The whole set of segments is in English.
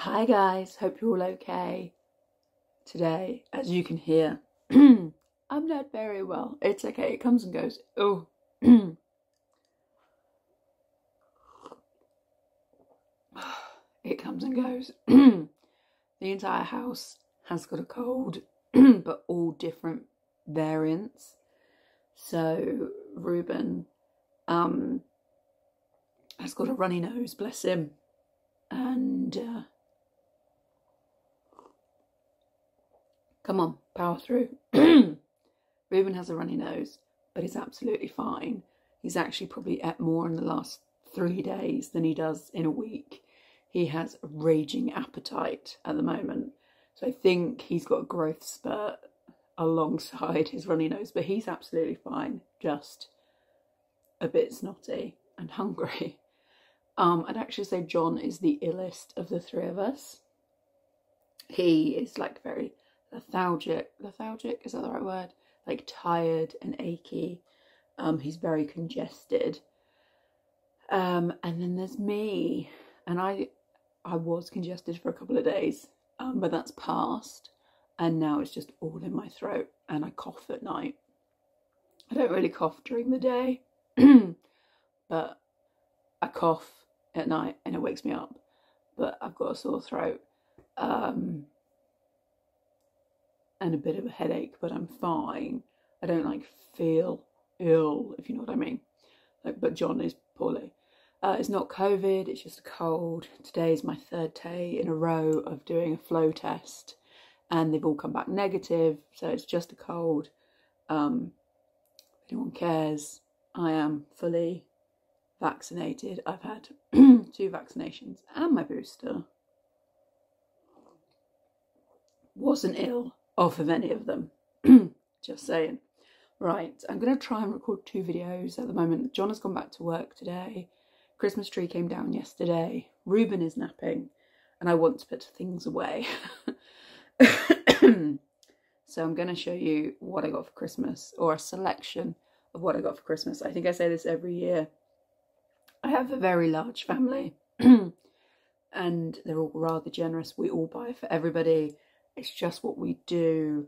Hi guys, hope you're all okay. Today, as you can hear, I'm not very well. It's okay, it comes and goes. Oh, it comes and goes. The entire house has got a cold, but all different variants. So Ruben has got a runny nose, bless him, and come on, power through. Ruben has a runny nose, but he's absolutely fine. He's actually probably ate more in the last 3 days than he does in a week. He has a raging appetite at the moment. So I think he's got a growth spurt alongside his runny nose, but he's absolutely fine, just a bit snotty and hungry. I'd actually say John is the illest of the three of us. He is like very lethargic, is that the right word? Like tired and achy. He's very congested. And then there's me, and I was congested for a couple of days, but that's passed, and now it's just all in my throat, and I cough at night. I don't really cough during the day, but I cough at night and it wakes me up. But I've got a sore throat, and a bit of a headache, but I'm fine. I don't like feel ill, if you know what I mean. Like, but John is poorly. It's not COVID, it's just a cold. Today is my 3rd day in a row of doing a flow test, and they've all come back negative, so it's just a cold. If anyone cares, I am fully vaccinated. I've had 2 vaccinations and my booster. Wasn't ill off of any of them. Just saying. Right, I'm going to try and record 2 videos at the moment. John has gone back to work today. Christmas tree came down yesterday. Ruben is napping, and I want to put things away. So I'm going to show you what I got for Christmas, or a selection of what I got for Christmas. I think I say this every year. I have a very large family, and they're all rather generous. We all buy for everybody. It's just what we do.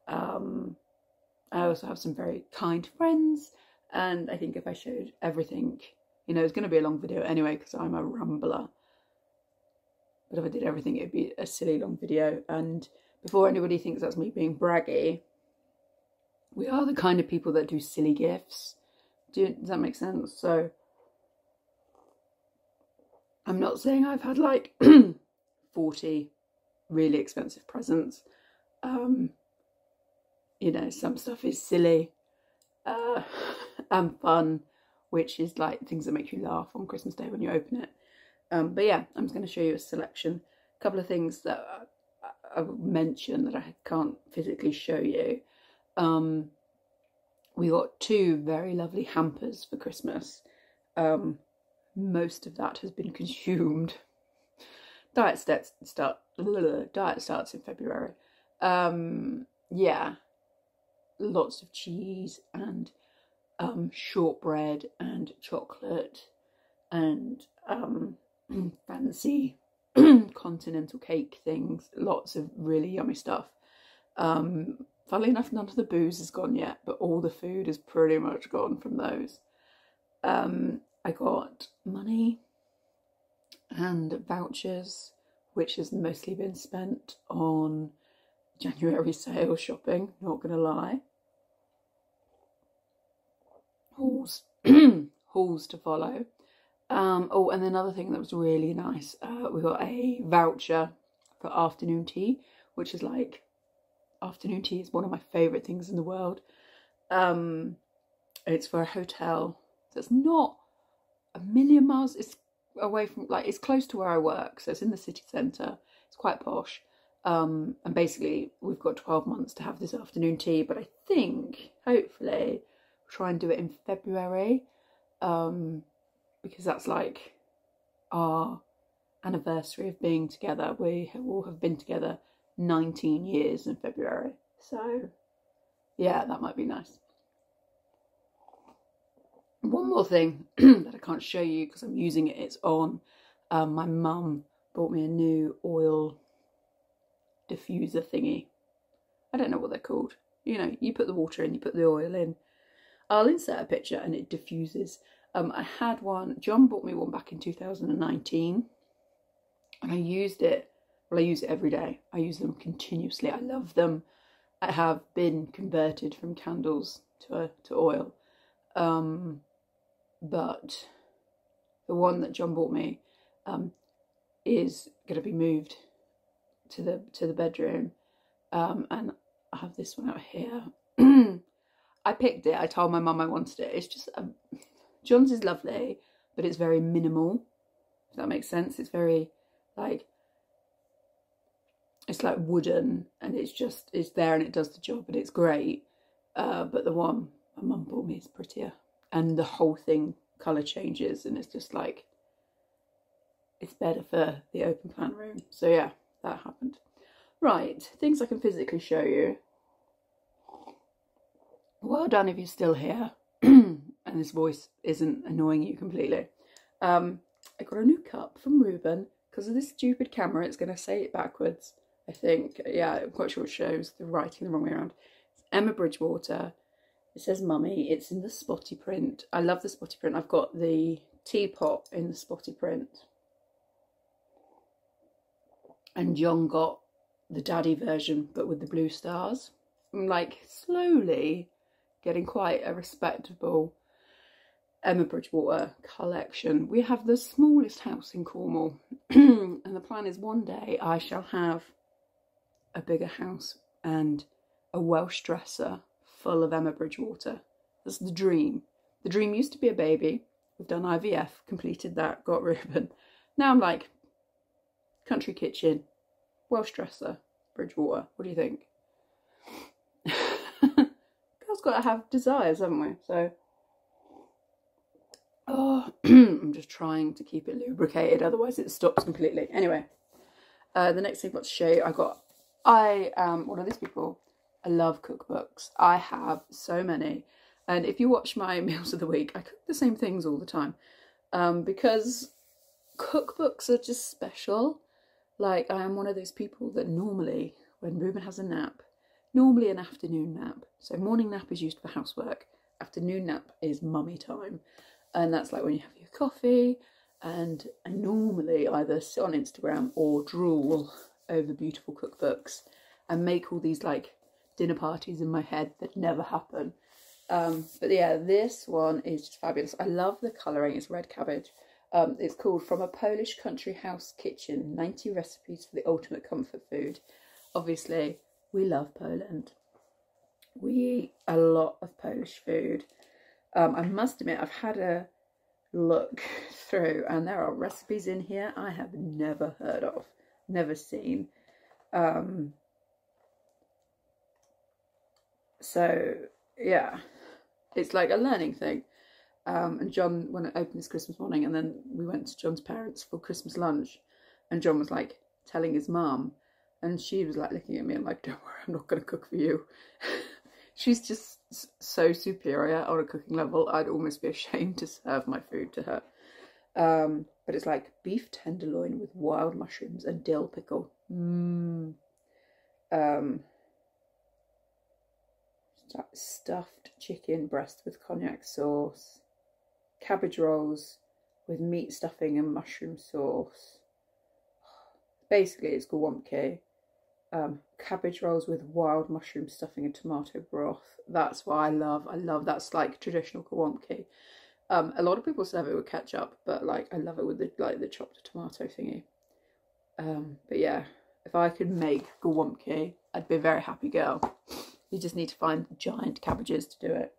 I also have some very kind friends, and I think if I showed everything, you know, it's going to be a long video anyway because I'm a rambler. But if I did everything, it'd be a silly long video. And before anybody thinks that's me being braggy, we are the kind of people that do silly gifts. Does that make sense? So I'm not saying I've had like 40 really expensive presents. You know, some stuff is silly and fun, which is like things that make you laugh on Christmas Day when you open it. But yeah, I'm just going to show you a selection. A couple of things that I would mention that I can't physically show you. We got 2 very lovely hampers for Christmas. Most of that has been consumed. Diet starts in February. Yeah, lots of cheese and shortbread and chocolate and fancy continental cake things. Lots of really yummy stuff. Funnily enough, none of the booze is gone yet, but all the food is pretty much gone from those. I got money and vouchers, which has mostly been spent on January sale shopping, not gonna lie. Hauls to follow. Oh, and another thing that was really nice, we got a voucher for afternoon tea, which is like, afternoon tea is one of my favourite things in the world. It's for a hotel that's not a million miles, it's away from, like, it's close to where I work, so it's in the city centre, it's quite posh. And basically we've got 12 months to have this afternoon tea, but I think hopefully we'll try and do it in February, because that's like our anniversary of being together. We all have been together 19 years in February, so yeah, that might be nice. One more thing that I can't show you because I'm using it, it's on. My mum bought me a new oil diffuser thingy. I don't know what they're called. You know, you put the water in, you put the oil in. I'll insert a picture and it diffuses. I had one, John bought me one back in 2019 and I used it. Well, I use it every day. I use them continuously. I love them. I have been converted from candles to oil. But the one that John bought me is going to be moved to the bedroom. And I have this one out here. I picked it. I told my mum I wanted it. It's just, John's is lovely, but it's very minimal. If that makes sense. It's very like, it's like wooden and it's there and it does the job and it's great. But the one my mum bought me is prettier. And the whole thing colour changes and it's just like, it's better for the open plan room. So yeah, that happened. Right, things I can physically show you. Well done if you're still here and this voice isn't annoying you completely. I got a new cup from Ruben. Because of this stupid camera, it's going to say it backwards, I think. Yeah, I'm quite sure it shows the writing the wrong way around. It's Emma Bridgewater. It says Mummy. It's in the spotty print. I love the spotty print. I've got the teapot in the spotty print. And John got the daddy version, but with the blue stars. I'm like slowly getting quite a respectable Emma Bridgewater collection. We have the smallest house in Cornwall. And the plan is one day I shall have a bigger house and a Welsh dresser full of Emma Bridgewater. That's the dream. The dream used to be a baby. We've done IVF, completed that, got Ruben. Now I'm like, country kitchen, Welsh dresser, Bridgewater. What do you think? Girls got to have desires, haven't we? So, oh, I'm just trying to keep it lubricated, otherwise it stops completely. Anyway, the next thing I've got to show you, I am one of these people. I love cookbooks. I have so many. And if you watch my meals of the week, I cook the same things all the time. Because cookbooks are just special. Like, I am one of those people that normally, when Ruben has a nap, normally an afternoon nap. So morning nap is used for housework. Afternoon nap is mummy time. And that's like when you have your coffee. And I normally either sit on Instagram or drool over beautiful cookbooks and make all these like dinner parties in my head that never happen. But yeah, this one is just fabulous. I love the colouring. It's red cabbage. It's called From a Polish Country House Kitchen, 90 Recipes for the Ultimate Comfort Food. Obviously, we love Poland. We eat a lot of Polish food. I must admit, I've had a look through and there are recipes in here I have never heard of, never seen. So, yeah, it's like a learning thing. And John, when I opened this Christmas morning, and then we went to John's parents for Christmas lunch, and John was like telling his mum, and she was like looking at me and like, don't worry, I'm not going to cook for you. She's just so superior on a cooking level, I'd almost be ashamed to serve my food to her. But it's like beef tenderloin with wild mushrooms and dill pickle. Stuffed chicken breast with cognac sauce. Cabbage rolls with meat stuffing and mushroom sauce. Basically, it's Gołąbki. Cabbage rolls with wild mushroom stuffing and tomato broth. That's what I love. I love that's like traditional Gołąbki. A lot of people serve it with ketchup, but like I love it with the chopped tomato thingy. But yeah, if I could make Gołąbki, I'd be a very happy girl. You just need to find giant cabbages to do it.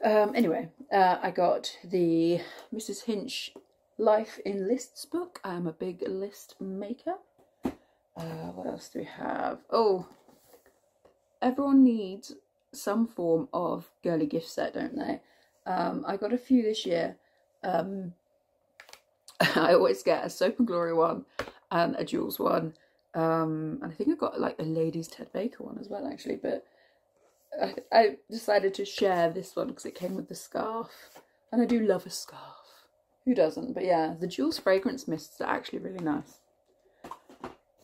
Anyway, I got the Mrs. Hinch Life in Lists book. I am a big list maker. What else do we have? Oh, everyone needs some form of girly gift set, don't they? I got a few this year. I always get a Soap and Glory one and a Jules one. And I think I got like a Ladies Ted Baker one as well, actually. But I decided to share this one because it came with the scarf. And I do love a scarf. Who doesn't? But yeah, the Jules fragrance mists are actually really nice.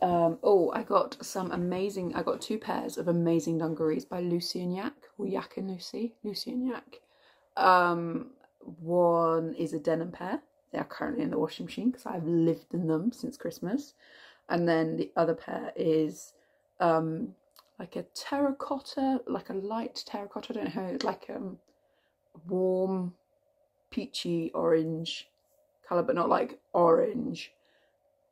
Oh, I got some amazing, I got 2 pairs of amazing dungarees by Lucy and Yak, or Yak and Lucy, Lucy and Yak. One is a denim pair. They are currently in the washing machine because I've lived in them since Christmas. And then the other pair is like a terracotta, like a light terracotta, I don't know how, it's like warm peachy orange colour, but not like orange,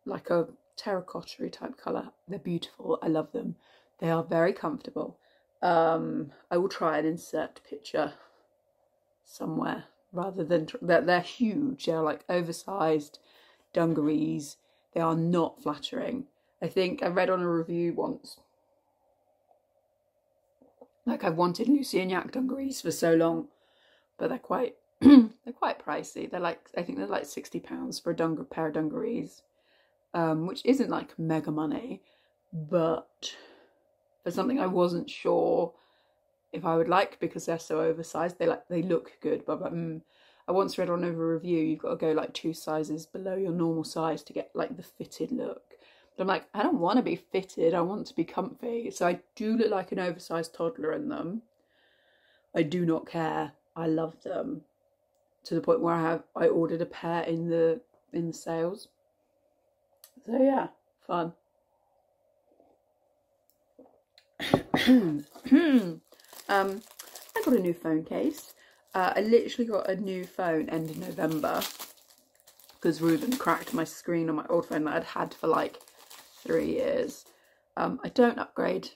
like a terracotta type colour. They're beautiful. I love them. They are very comfortable. I will try and insert a picture somewhere rather than they're huge. They're like oversized dungarees. They are not flattering. I think I read on a review once, like, I've wanted Lucy and Yak dungarees for so long, but they're quite they're quite pricey. They're like, I think they're like £60 for a pair of dungarees, which isn't like mega money, but for something I wasn't sure if I would like because they're so oversized. They look good, but I once read on a review you've got to go like 2 sizes below your normal size to get like the fitted look. But I'm like, I don't want to be fitted, I want to be comfy. So I do look like an oversized toddler in them. I do not care. I love them to the point where I ordered a pair in the sales. So yeah, fun. I got a new phone case. I literally got a new phone end of November because Ruben cracked my screen on my old phone that I'd had for like 3 years. I don't upgrade.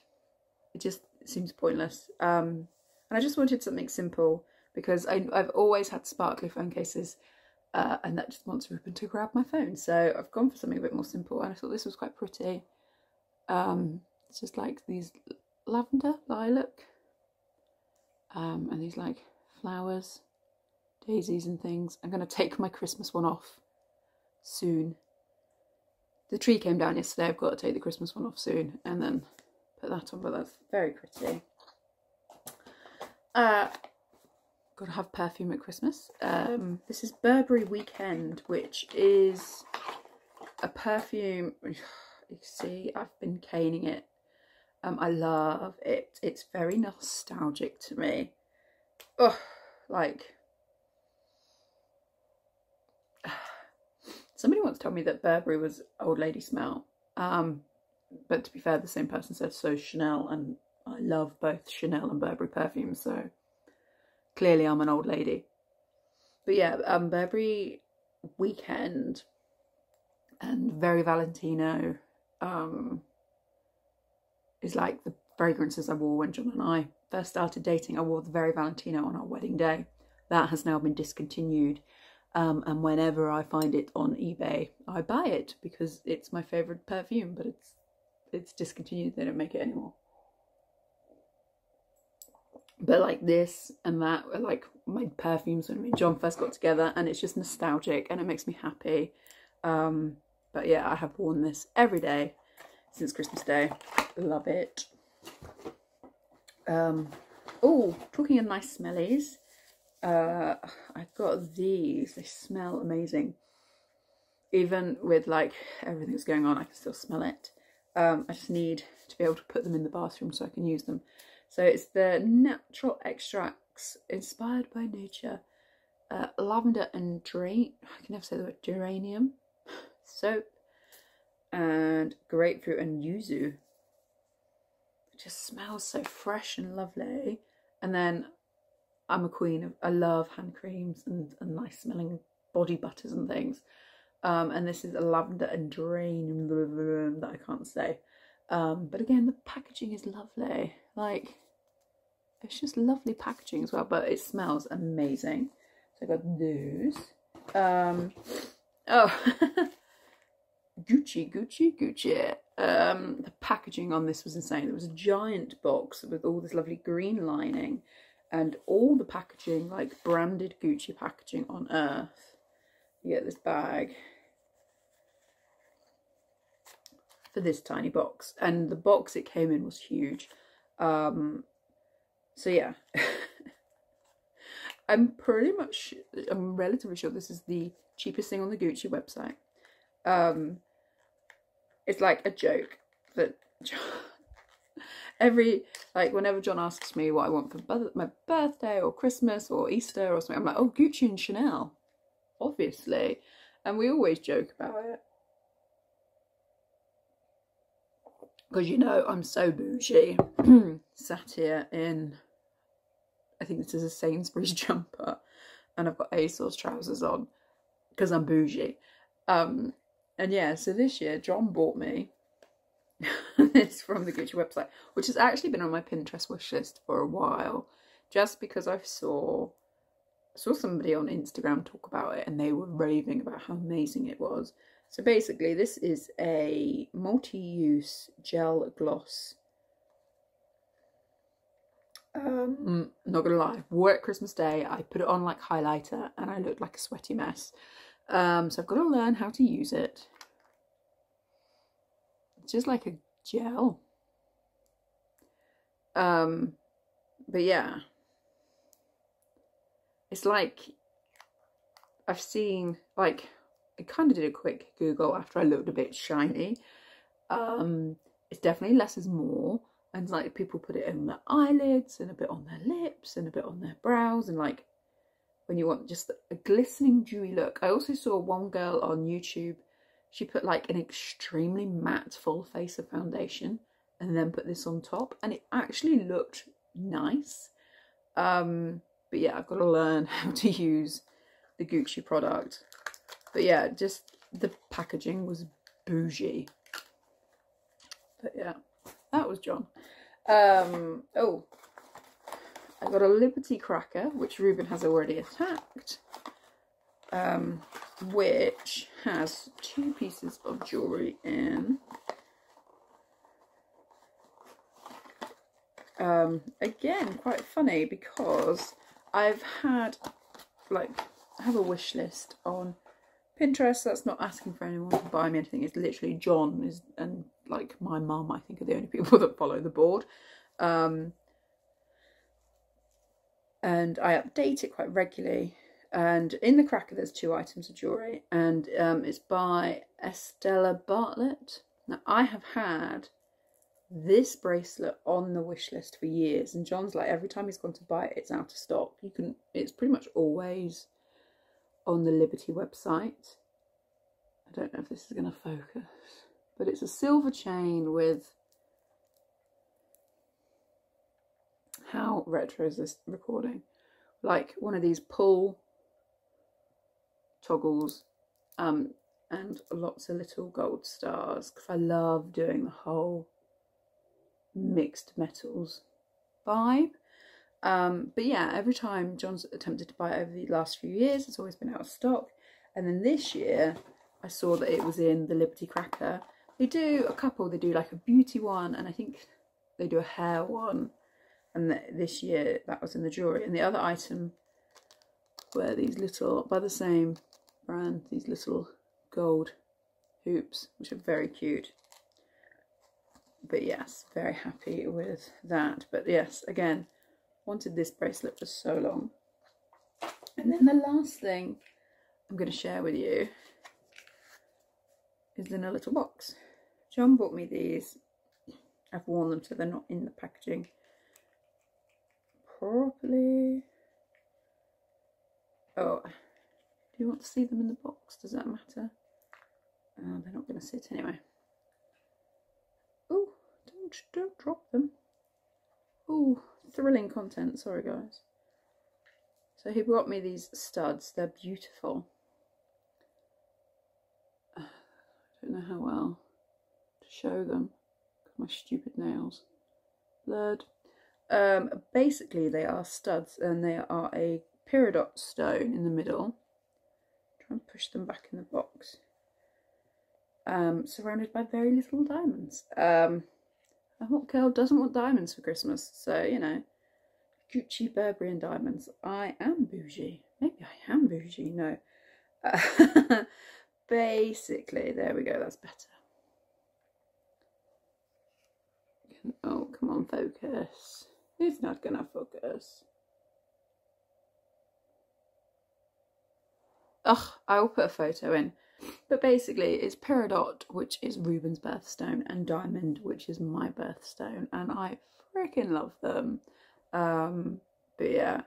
It just seems pointless. And I just wanted something simple because I've always had sparkly phone cases, and that just wants Ruben to grab my phone. So I've gone for something a bit more simple, and I thought this was quite pretty. It's just like these lavender, lilac, and these like flowers, daisies and things. I'm going to take my Christmas one off soon. The tree came down yesterday. I've got to take the Christmas one off soon and then put that on, but that's very pretty. Got to have perfume at Christmas. This is Burberry Weekend, which is a perfume. You can see I've been caning it. I love it. It's very nostalgic to me. Oh, like, somebody once told me that Burberry was old lady smell. But to be fair, the same person said so Chanel, and I love both Chanel and Burberry perfumes, so clearly I'm an old lady. But yeah, Burberry Weekend and Very Valentino is like the fragrances I wore when John and I first started dating. I wore the Very Valentino on our wedding day. That has now been discontinued. And whenever I find it on eBay, I buy it because it's my favourite perfume, but it's discontinued. They don't make it anymore. But like this and that are like my perfumes when me and John first got together, and it's just nostalgic and it makes me happy. But yeah, I have worn this every day since Christmas Day. Love it. Oh, talking of nice smellies, I've got these. They smell amazing. Even with like everything that's going on, I can still smell it. I just need to be able to put them in the bathroom so I can use them. So it's the Natural Extracts Inspired by Nature Lavender and I can never say the word, geranium soap, and grapefruit and yuzu. It just smells so fresh and lovely. And then I'm a queen of, I love hand creams and nice smelling body butters and things. And this is a lavender and geranium that I can't say. But again, the packaging is lovely. Like, it's just lovely packaging as well, but it smells amazing. So I got those. Oh, Gucci. The packaging on this was insane. There was a giant box with all this lovely green lining and all the packaging, like branded Gucci packaging on earth. You get this bag for this tiny box, and the box it came in was huge. So yeah, I'm relatively sure this is the cheapest thing on the Gucci website. It's like a joke that whenever John asks me what I want for my birthday or Christmas or Easter or something, I'm like, oh, Gucci and Chanel, obviously. And we always joke about it. Because, you know, I'm so bougie. Sat here in, I think this is a Sainsbury's jumper, and I've got ASOS trousers on because I'm bougie. And yeah, so this year John bought me, it's from the Gucci website, which has actually been on my Pinterest wish list for a while, just because I saw somebody on Instagram talk about it and they were raving about how amazing it was. So basically this is a multi-use gel gloss. Not gonna lie, wore it Christmas Day, I put it on like highlighter and I looked like a sweaty mess. So I've got to learn how to use it. It's just like a gel. But yeah, it's like, I've seen, like, I kind of did a quick Google after I looked a bit shiny. It's definitely less is more. And like people put it on their eyelids and a bit on their lips and a bit on their brows, and like when you want just a glistening dewy look. I also saw one girl on YouTube, she put like an extremely matte full face of foundation and then put this on top, and it actually looked nice. But yeah, I've got to learn how to use the Gucci product. But yeah, just the packaging was bougie. But yeah, that was John. Oh, I got a Liberty cracker, which Ruben has already attacked, which has 2 pieces of jewellery in. Again, quite funny because I've had, like, I have a wish list on Pinterest. That's not asking for anyone to buy me anything. It's literally John and like my mum, I think, are the only people that follow the board. And I update it quite regularly. And in the cracker there's 2 items of jewellery, and it's by ASDA George. Now I have had this bracelet on the wish list for years, and John's like, every time he's gone to buy it, it's out of stock. It's pretty much always on the Liberty website. I don't know if this is going to focus, but it's a silver chain with, how retro is this recording? Like one of these pull toggles, and lots of little gold stars, because I love doing the whole mixed metals vibe. But yeah, every time John's attempted to buy it over the last few years, it's always been out of stock. And then this year I saw that it was in the Liberty cracker. They do a couple, they do like a beauty one, and I think they do a hair one, and this year that was in the jewellery. And the other item were these little, by the same brand, these little gold hoops, which are very cute. But yes, very happy with that. But yes, again, wanted this bracelet for so long. And then the last thing I'm going to share with you is in a little box. John bought me these. I've worn them so they're not in the packaging properly. Oh, do you want to see them in the box? Does that matter? They're not going to sit anyway. Oh, don't drop them. Oh, thrilling content. Sorry, guys. So he brought me these studs. They're beautiful. I don't know how well to show them. My stupid nails. Blurred. Basically, they are studs, and they are a peridot stone in the middle. Try and push them back in the box. Surrounded by very little diamonds. And what girl doesn't want diamonds for Christmas? So, you know, Gucci, Burberry and diamonds. I am bougie. Maybe I am bougie. No. Basically, there we go. That's better. Oh, come on, focus. It's not gonna focus. I will put a photo in. But basically, it's Peridot, which is Ruben's birthstone, and Diamond, which is my birthstone, and I freaking love them. But yeah,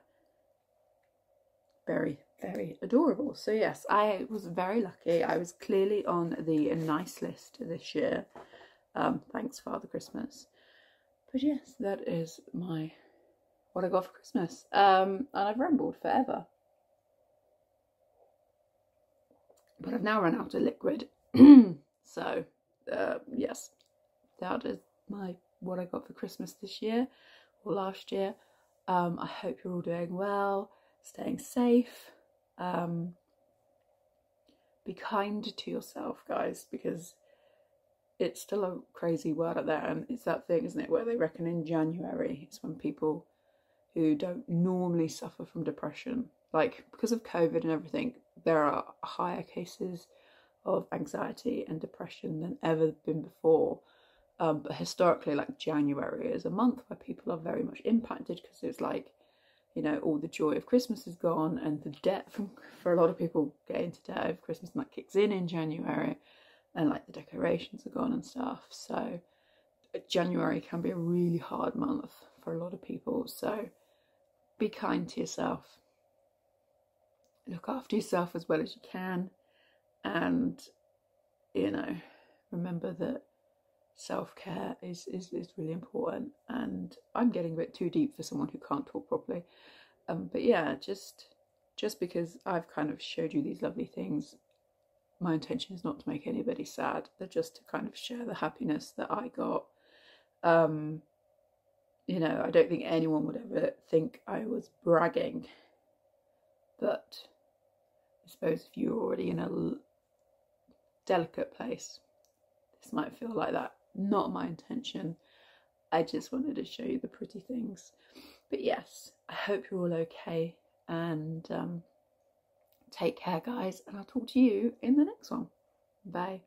very, very adorable. So yes, I was very lucky. I was clearly on the nice list this year. Thanks, Father Christmas. But yes, that is what I got for Christmas. And I've rambled forever. But I've now run out of liquid. So yes, that is what I got for Christmas this year or last year. I hope you're all doing well, staying safe. Be kind to yourself, guys, because it's still a crazy world out there, and it's that thing, isn't it, where they reckon in January it's when people who don't normally suffer from depression, like because of COVID and everything, there are higher cases of anxiety and depression than ever been before. But historically, like, January is a month where people are very much impacted because it's like, you know, all the joy of Christmas is gone, and the debt for a lot of people get into debt over Christmas, and that kicks in January, and like the decorations are gone and stuff. So January can be a really hard month for a lot of people. So be kind to yourself, look after yourself as well as you can, and, you know, remember that self-care is really important. And I'm getting a bit too deep for someone who can't talk properly, but yeah, just because I've kind of showed you these lovely things, my intention is not to make anybody sad. They're just to kind of share the happiness that I got. You know, I don't think anyone would ever think I was bragging, but I suppose if you're already in a delicate place, this might feel like that. Not my intention. I just wanted to show you the pretty things. But yes, I hope you're all okay, and take care, guys, and I'll talk to you in the next one. Bye.